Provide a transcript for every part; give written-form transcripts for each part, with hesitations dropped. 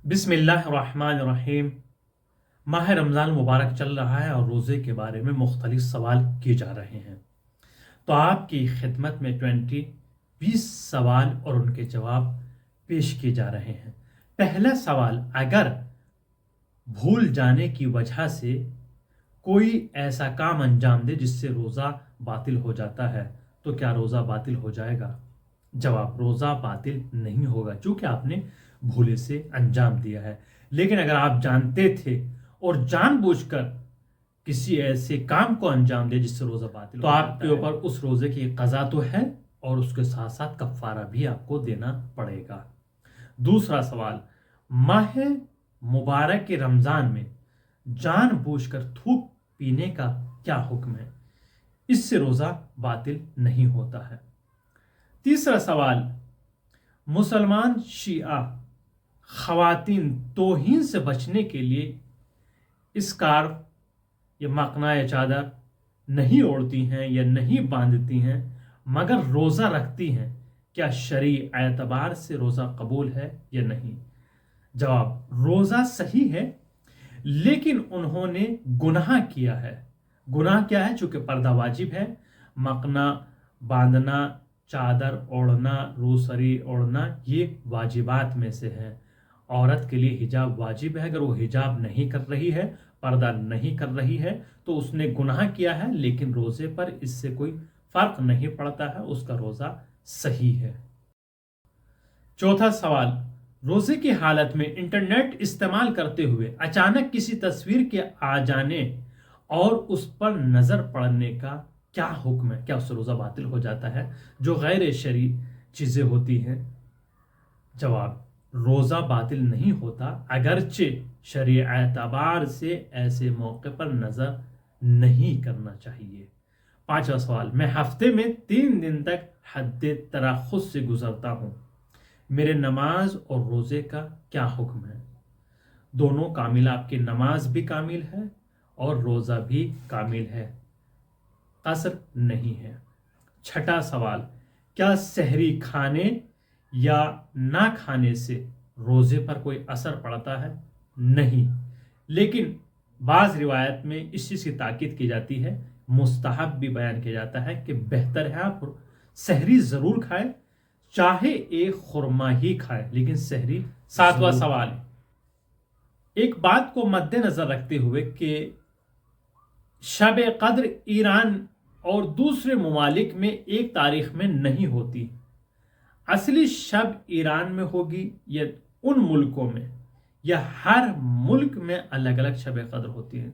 بسم اللہ الرحمن الرحیم۔ ماہ رمضان مبارک چل رہا ہے اور روزے کے بارے میں مختلف سوال کیے جا رہے ہیں، تو آپ کی خدمت میں 20 سوال اور ان کے جواب پیش کیے جا رہے ہیں۔ پہلا سوال، اگر بھول جانے کی وجہ سے کوئی ایسا کام انجام دے جس سے روزہ باطل ہو جاتا ہے تو کیا روزہ باطل ہو جائے گا؟ جواب، روزہ باطل نہیں ہوگا چونکہ آپ نے بھولے سے انجام دیا ہے، لیکن اگر آپ جانتے تھے اور جان بوجھ کر کسی ایسے کام کو انجام دے جس سے روزہ باطل تو آپ کے اوپر اس روزے کی قضا تو ہے اور اس کے ساتھ ساتھ کفارہ بھی آپ کو دینا پڑے گا۔ دوسرا سوال، ماہ مبارک کے رمضان میں جان بوجھ کر تھوک پینے کا کیا حکم ہے؟ اس سے روزہ باطل نہیں ہوتا ہے۔ تیسرا سوال، مسلمان شیعہ خواتین توہین سے بچنے کے لیے اسکارف یا مقنا یا چادر نہیں اوڑھتی ہیں یا نہیں باندھتی ہیں مگر روزہ رکھتی ہیں، کیا شرعی اعتبار سے روزہ قبول ہے یا نہیں؟ جواب، روزہ صحیح ہے لیکن انہوں نے گناہ کیا ہے۔ گناہ کیا ہے؟ چونکہ پردہ واجب ہے، مقنا باندھنا، چادر اوڑھنا، روسری اوڑھنا یہ واجبات میں سے ہے۔ عورت کے لیے حجاب واجب ہے، اگر وہ حجاب نہیں کر رہی ہے، پردہ نہیں کر رہی ہے تو اس نے گناہ کیا ہے، لیکن روزے پر اس سے کوئی فرق نہیں پڑتا ہے، اس کا روزہ صحیح ہے۔ چوتھا سوال، روزے کی حالت میں انٹرنیٹ استعمال کرتے ہوئے اچانک کسی تصویر کے آ جانے اور اس پر نظر پڑنے کا کیا حکم ہے؟ کیا اس سے روزہ باطل ہو جاتا ہے جو غیر شرعی چیزیں ہوتی ہیں؟ جواب، روزہ باطل نہیں ہوتا اگرچہ شرعی اعتبار سے ایسے موقع پر نظر نہیں کرنا چاہیے۔ پانچواں سوال، میں ہفتے میں 3 دن تک حد تراخص سے گزرتا ہوں، میرے نماز اور روزے کا کیا حکم ہے؟ دونوں کامل، آپ کی نماز بھی کامل ہے اور روزہ بھی کامل ہے، قصر نہیں ہے۔ چھٹا سوال، کیا سحری کھانے یا نہ کھانے سے روزے پر کوئی اثر پڑتا ہے؟ نہیں، لیکن بعض روایت میں اس چیز کی تاکید کی جاتی ہے، مستحب بھی بیان کیا جاتا ہے کہ بہتر ہے آپ سحری ضرور کھائیں، چاہے ایک خرما ہی کھائے لیکن سحری۔ ساتواں سوال، ایک بات کو مد نظر رکھتے ہوئے کہ شب قدر ایران اور دوسرے ممالک میں ایک تاریخ میں نہیں ہوتی، اصلی شب ایران میں ہوگی یا ان ملکوں میں، یا ہر ملک میں الگ الگ شب قدر ہوتی ہے؟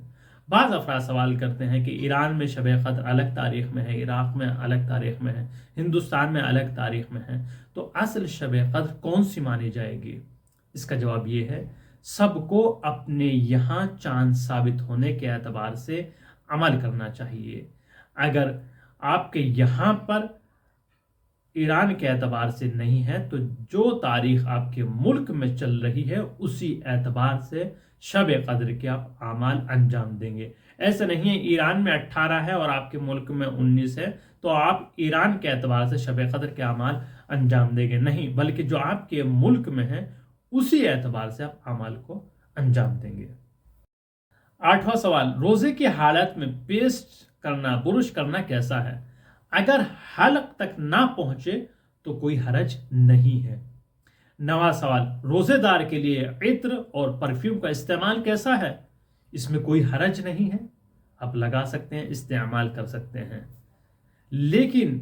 بعض افراد سوال کرتے ہیں کہ ایران میں شب قدر الگ تاریخ میں ہے، عراق میں الگ تاریخ میں ہے، ہندوستان میں الگ تاریخ میں ہے، تو اصل شب قدر کون سی مانی جائے گی؟ اس کا جواب یہ ہے، سب کو اپنے یہاں چاند ثابت ہونے کے اعتبار سے عمل کرنا چاہیے۔ اگر آپ کے یہاں پر ایران کے اعتبار سے نہیں ہے تو جو تاریخ آپ کے ملک میں چل رہی ہے اسی اعتبار سے شب قدر کے آپ اعمال انجام دیں گے۔ ایسا نہیں ہے ایران میں 18 ہے اور آپ کے ملک میں 19 ہے تو آپ ایران کے اعتبار سے شب قدر کے اعمال انجام دیں گے، نہیں، بلکہ جو آپ کے ملک میں ہے اسی اعتبار سے آپ اعمال کو انجام دیں گے۔ آٹھواں سوال، روزے کی حالت میں پیسٹ کرنا، برش کرنا کیسا ہے؟ اگر حلق تک نہ پہنچے تو کوئی حرج نہیں ہے۔ نواں سوال، روزے دار کے لیے عطر اور پرفیوم کا استعمال کیسا ہے؟ اس میں کوئی حرج نہیں ہے، آپ لگا سکتے ہیں، استعمال کر سکتے ہیں، لیکن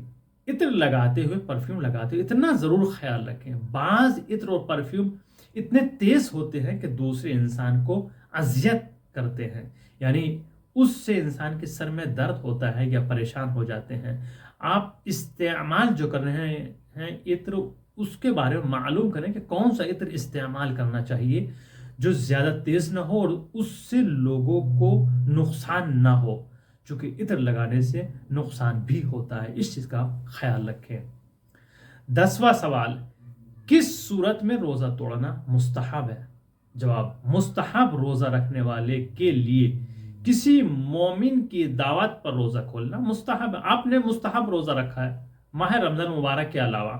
عطر لگاتے ہوئے، پرفیوم لگاتے ہوئے اتنا ضرور خیال رکھیں، بعض عطر اور پرفیوم اتنے تیز ہوتے ہیں کہ دوسرے انسان کو اذیت کرتے ہیں، یعنی اس سے انسان کے سر میں درد ہوتا ہے یا پریشان ہو جاتے ہیں۔ آپ استعمال جو کر رہے ہیں عطر، اس کے بارے میں معلوم کریں کہ کون سا عطر استعمال کرنا چاہیے جو زیادہ تیز نہ ہو اور اس سے لوگوں کو نقصان نہ ہو، چونکہ عطر لگانے سے نقصان بھی ہوتا ہے، اس چیز کا خیال رکھیں۔ 10واں سوال، کس صورت میں روزہ توڑنا مستحب ہے؟ جواب، مستحب روزہ رکھنے والے کے لیے کسی مومن کی دعوت پر روزہ کھولنا مستحب ہے۔ آپ نے مستحب روزہ رکھا ہے ماہ رمضان مبارک کے علاوہ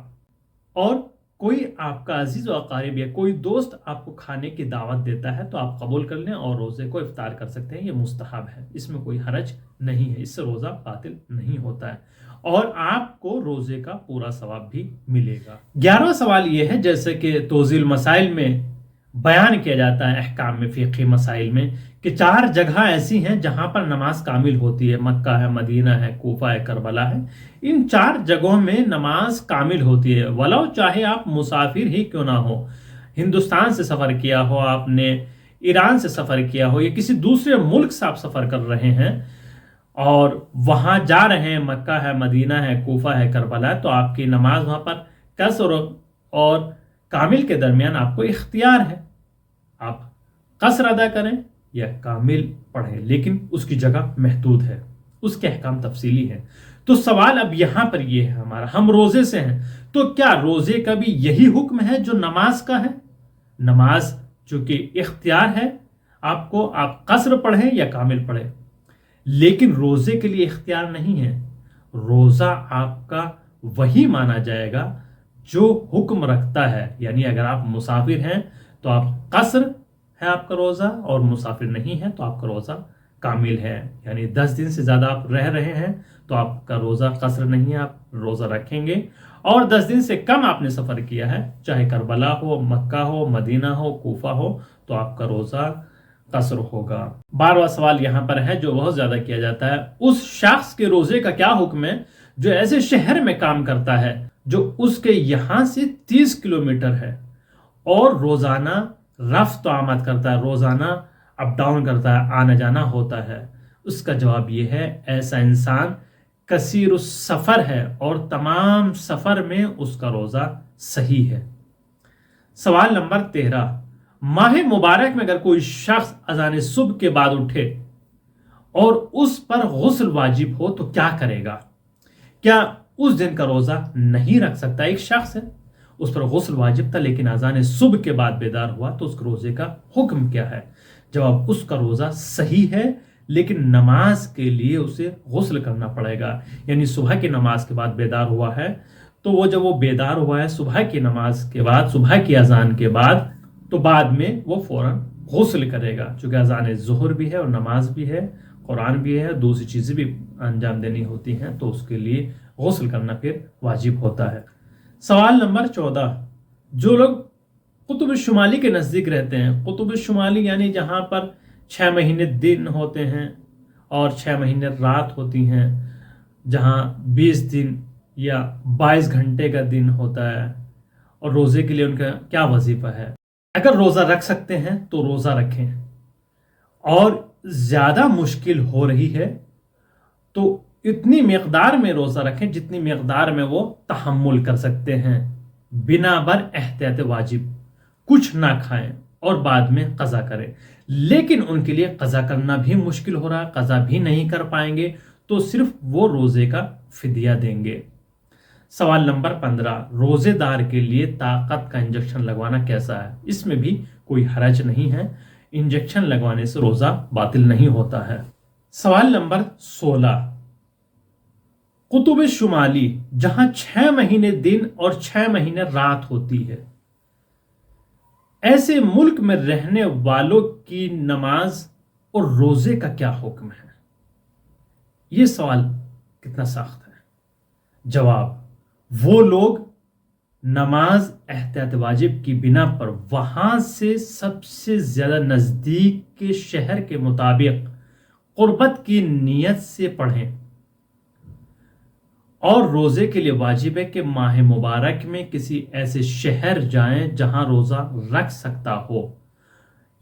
اور कोई आपका अजीज व अकारिब या कोई दोस्त आपको खाने की दावत देता है तो आप कबूल कर लें और रोज़े को इफ्तार कर सकते हैं। ये मुस्तहब है, इसमें कोई हरज नहीं है, इससे रोज़ा बातिल नहीं होता है और आपको रोज़े का पूरा सवाब भी मिलेगा। 11वां सवाल ये है, जैसे कि तौज़ील मसाइल में बयान किया जाता है, अहकाम में, फ़िक़ही मसाइल में, कि 4 जगह ऐसी हैं जहां पर नमाज कामिल होती है। मक्का है, मदीना है, कूफा है, करबला है। इन 4 जगहों में नमाज कामिल होती है, वलो चाहे आप मुसाफिर ही क्यों ना हो। हिंदुस्तान से सफ़र किया हो आपने, ईरान से सफ़र किया हो, या किसी दूसरे मुल्क से आप सफ़र कर रहे हैं और वहां जा रहे हैं, मक्का है, मदीना है, कूफा है, करबला है, तो आपकी नमाज वहां पर कसर और कामिल के दरमियान आपको इख्तियार है। आप कसर अदा करें या कामिल पढ़ें, लेकिन उसकी जगह महदूद है, उसके अहकाम तफसीली हैं। तो सवाल अब यहां पर ये है हमारा, हम रोजे से हैं तो क्या रोजे का भी यही हुक्म है जो नमाज का है? नमाज चूंकि इख्तियार है आपको, आप कसर पढ़ें या कामिल पढ़ें, लेकिन रोजे के लिए इख्तियार नहीं है। रोजा आपका वही माना जाएगा जो हुक्म रखता है। यानी अगर आप मुसाफिर हैं तो आप कसर है आपका रोज़ा, और मुसाफिर नहीं है तो आपका रोज़ा कामिल है। यानी 10 दिन से ज़्यादा आप रह रहे हैं तो आपका रोज़ा कसर नहीं है, आप रोज़ा रखेंगे। और 10 दिन से कम आपने सफ़र किया है, चाहे करबला हो, मक्का हो, मदीना हो, कूफा हो, तो आपका रोज़ा कसर होगा। 12वां सवाल यहाँ पर है जो बहुत ज़्यादा किया जाता है, उस शख्स के रोज़े का क्या हुक्म है जो ऐसे शहर में काम करता है जो उसके यहाँ से 30 किलोमीटर है और रोज़ाना रफ्त आमद करता है, रोज़ाना अप डाउन करता है, आना जाना होता है। उसका जवाब ये है, ऐसा इंसान कसीर सफ़र है और तमाम सफ़र में उसका रोज़ा सही है। सवाल नंबर 13, माह मुबारक में अगर कोई शख्स अज़ान सुबह के बाद उठे और उस पर गुस्ल वाजिब हो तो क्या करेगा? क्या उस दिन का रोज़ा नहीं रख सकता? एक शख्स है, उस पर गुस्ल वाजिब था लेकिन अज़ान सुबह के बाद बेदार हुआ, तो उसके रोज़े का हुक्म क्या है? जवाब, उसका रोज़ा सही है लेकिन नमाज के लिए उसे गुस्ल करना पड़ेगा। यानी सुबह की नमाज के बाद बेदार हुआ है तो वो जब वो बेदार हुआ है सुबह की नमाज के बाद, सुबह की अजान के बाद, तो बाद में वो फौरन गुस्ल करेगा। चूँकि अजान ज़ुहर भी है और नमाज भी है, कुरान भी है, दूसरी चीज़ें भी अंजाम देनी होती हैं, तो उसके लिए गुस्ल करना फिर वाजिब होता है। सवाल नंबर 14, जो लोग कुतुब शुमाली के नज़दीक रहते हैं, कुतुब शुमाली यानी जहाँ पर 6 महीने दिन होते हैं और 6 महीने रात होती हैं, जहाँ 20 दिन या 22 घंटे का दिन होता है, और रोज़े के लिए उनका क्या वजीफ़ा है? अगर रोज़ा रख सकते हैं तो रोज़ा रखें, और ज़्यादा मुश्किल हो रही है तो इतनी मिक़दार में रोज़ा रखें जितनी मिक़दार में वो तहम्मुल कर सकते हैं, बिना बर एहतियात वाजिब कुछ ना खाएं और बाद में क़ज़ा करें। लेकिन उनके लिए क़ज़ा करना भी मुश्किल हो रहा है, क़ज़ा भी नहीं कर पाएंगे, तो सिर्फ वो रोज़े का फ़िदिया देंगे। सवाल नंबर 15, रोज़ेदार के लिए ताकत का इंजेक्शन लगवाना कैसा है? इसमें भी कोई हरज नहीं है, इंजेक्शन लगवाने से रोज़ा बातिल नहीं होता है। सवाल नंबर 16, कुतुब शुमाली जहां 6 महीने दिन और 6 महीने रात होती है, ऐसे मुल्क में रहने वालों की नमाज और रोजे का क्या हुक्म है? यह सवाल कितना सख्त है। जवाब, वो लोग नमाज एहतियात वाजिब की बिना पर वहां से सबसे ज्यादा नजदीक के शहर के मुताबिक कुर्बत की नीयत से पढ़ें, और रोज़े के लिए वाजिब है कि माह मुबारक में किसी ऐसे शहर जाएं जहां रोज़ा रख सकता हो,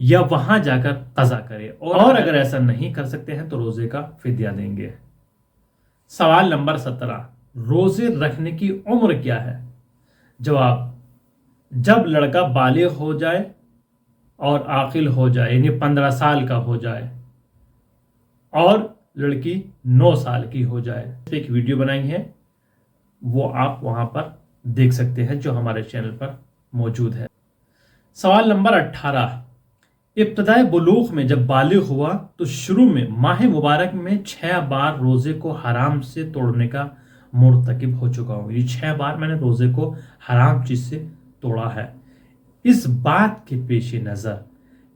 या वहां जाकर क़ज़ा करें, और अगर ऐसा नहीं कर सकते हैं तो रोज़े का फ़िदिया देंगे। सवाल नंबर 17, रोज़े रखने की उम्र क्या है? जवाब, जब लड़का बालिग हो जाए और आकिल हो जाए, यानी 15 साल का हो जाए, और लड़की 9 साल की हो जाए। एक वीडियो बनाई है, वो आप वहां पर देख सकते हैं जो हमारे चैनल पर मौजूद है। सवाल नंबर 18, इब्तदाए बुलूग में जब बालिग हुआ तो शुरू में माह मुबारक में 6 बार रोज़े को हराम से तोड़ने का मुर्तकिब हो चुका हूँ। ये 6 बार मैंने रोज़े को हराम चीज़ से तोड़ा है। इस बात के पेश नज़र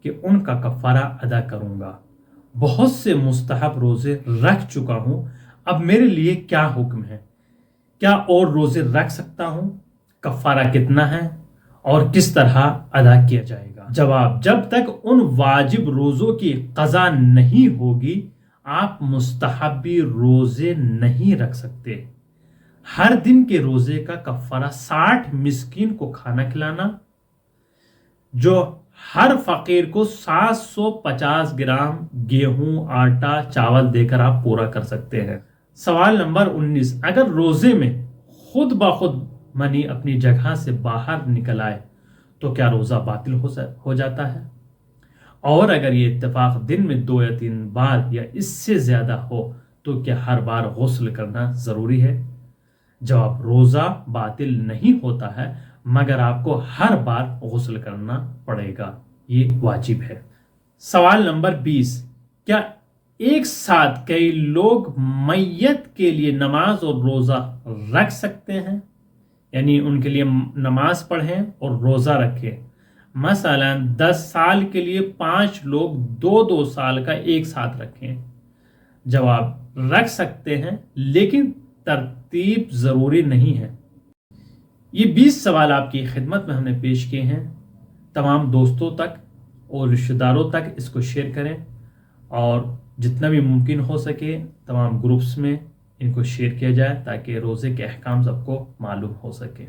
कि उनका कफ़ारा अदा करूँगा। बहुत से मुस्तहब रोज़े रख चुका हूँ, अब मेरे लिए क्या हुक्म है? क्या और रोज़े रख सकता हूँ? कफ़ारा कितना है और किस तरह अदा किया जाएगा? जवाब: जब तक उन वाजिब रोज़ों की क़ज़ा नहीं होगी आप मुस्तहबी रोज़े नहीं रख सकते। हर दिन के रोज़े का कफ़ारा 60 मिस्कीन को खाना खिलाना, जो हर फ़कीर को 750 ग्राम गेहूं, आटा, चावल देकर आप पूरा कर सकते हैं। सवाल नंबर 19, अगर रोज़े में खुद ब खुद मनी अपनी जगह से बाहर निकल आए तो क्या रोज़ा बातिल हो जाता है? और अगर ये इत्तेफाक दिन में 2 या 3 बार या इससे ज़्यादा हो तो क्या हर बार गुस्ल करना ज़रूरी है? जवाब: रोज़ा बातिल नहीं होता है, मगर आपको हर बार गुस्ल करना पड़ेगा, ये वाजिब है। सवाल नंबर 20, क्या एक साथ कई लोग मैयत के लिए नमाज और रोज़ा रख सकते हैं? यानी उनके लिए नमाज पढ़ें और रोज़ा रखें। मसलन 10 साल के लिए 5 लोग 2-2 साल का एक साथ रखें। जवाब: रख सकते हैं, लेकिन तरतीब ज़रूरी नहीं है। ये 20 सवाल आपकी खिदमत में हमने पेश किए हैं। तमाम दोस्तों तक और रिश्तेदारों तक इसको शेयर करें और जितना भी मुमकिन हो सके तमाम ग्रुप्स में इनको शेयर किया जाए ताकि रोज़े के अहकाम सबको मालूम हो सके।